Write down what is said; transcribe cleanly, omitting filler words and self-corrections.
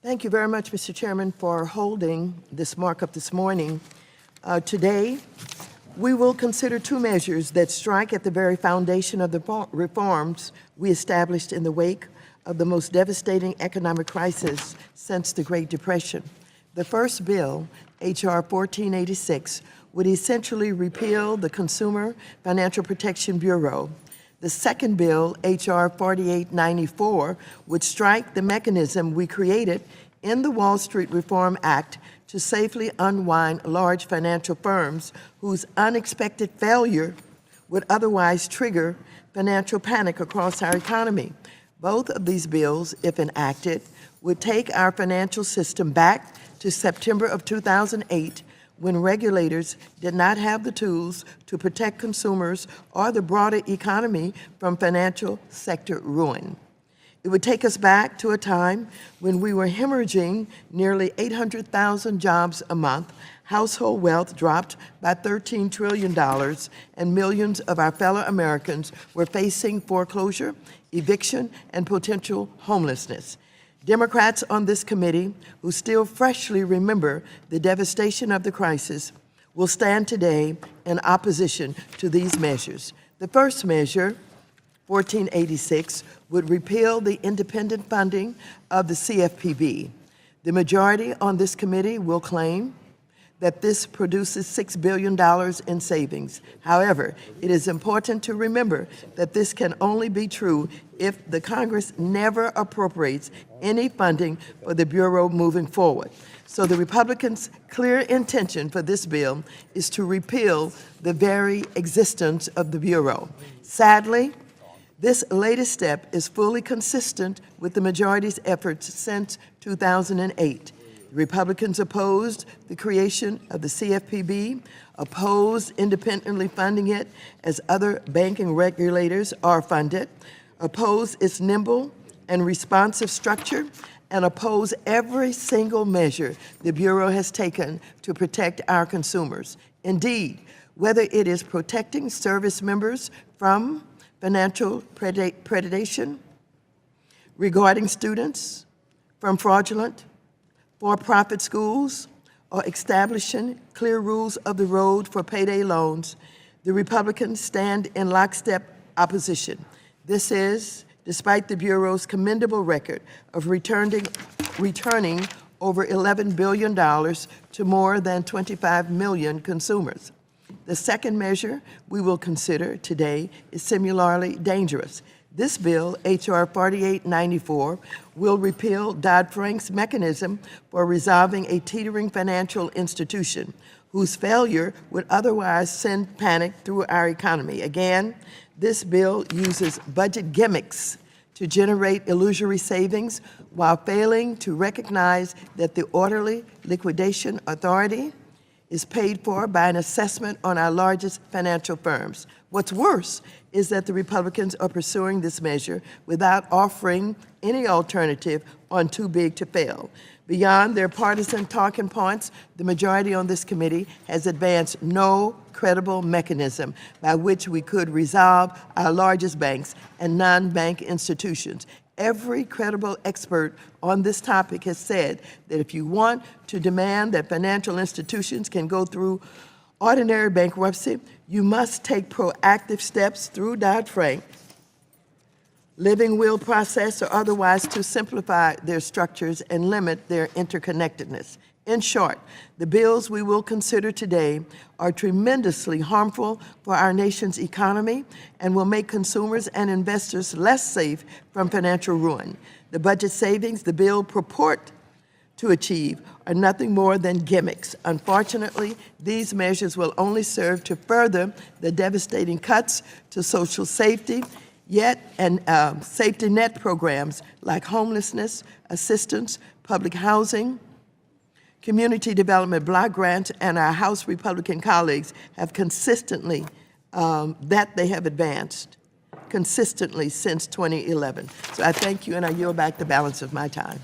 Thank you very much, Mr. Chairman, for holding this markup this morning. Today, we will consider two measures that strike at the very foundation of the reforms we established in the wake of the most devastating economic crisis since the Great Depression. The first bill, H.R. 1486, would essentially repeal the Consumer Financial Protection Bureau. The second bill, H.R. 4894, would strike the mechanism we created in the Wall Street Reform Act to safely unwind large financial firms whose unexpected failure would otherwise trigger financial panic across our economy. Both of these bills, if enacted, would take our financial system back to September of 2008, when regulators did not have the tools to protect consumers or the broader economy from financial sector ruin. It would take us back to a time when we were hemorrhaging nearly 800,000 jobs a month, household wealth dropped by $13 trillion, and millions of our fellow Americans were facing foreclosure, eviction, and potential homelessness. Democrats on this committee, who still freshly remember the devastation of the crisis, will stand today in opposition to these measures. The first measure, 1486, would repeal the independent funding of the CFPB. The majority on this committee will claim that this produces $6 billion in savings. However, it is important to remember that this can only be true if the Congress never appropriates any funding for the Bureau moving forward. So the Republicans' clear intention for this bill is to repeal the very existence of the Bureau. Sadly, this latest step is fully consistent with the majority's efforts since 2008. Republicans opposed the creation of the CFPB, opposed independently funding it as other banking regulators are funded, opposed its nimble and responsive structure, and oppose every single measure the Bureau has taken to protect our consumers. Indeed, whether it is protecting service members from financial predation, regarding students from fraudulent for-profit schools, or establishing clear rules of the road for payday loans, the Republicans stand in lockstep opposition. This is despite the Bureau's commendable record of returning over $11 billion to more than 25 million consumers. The second measure we will consider today is similarly dangerous. This bill, H.R. 4894, will repeal Dodd-Frank's mechanism for resolving a teetering financial institution whose failure would otherwise send panic through our economy. Again, this bill uses budget gimmicks to generate illusory savings while failing to recognize that the orderly liquidation authority is paid for by an assessment on our largest financial firms. What's worse is that the Republicans are pursuing this measure without offering any alternative on too big to fail. Beyond their partisan talking points, the majority on this committee has advanced no credible mechanism by which we could resolve our largest banks and non-bank institutions. Every credible expert on this topic has said that if you want to demand that financial institutions can go through ordinary bankruptcy, you must take proactive steps through Dodd-Frank, living will process, or otherwise to simplify their structures and limit their interconnectedness. In short, the bills we will consider today are tremendously harmful for our nation's economy and will make consumers and investors less safe from financial ruin. The budget savings the bill purport to achieve are nothing more than gimmicks. Unfortunately, these measures will only serve to further the devastating cuts to social safety, safety net programs like homelessness assistance, public housing, community development block grants, and our House Republican colleagues have consistently, they have advanced consistently since 2011. So I thank you, and I yield back the balance of my time.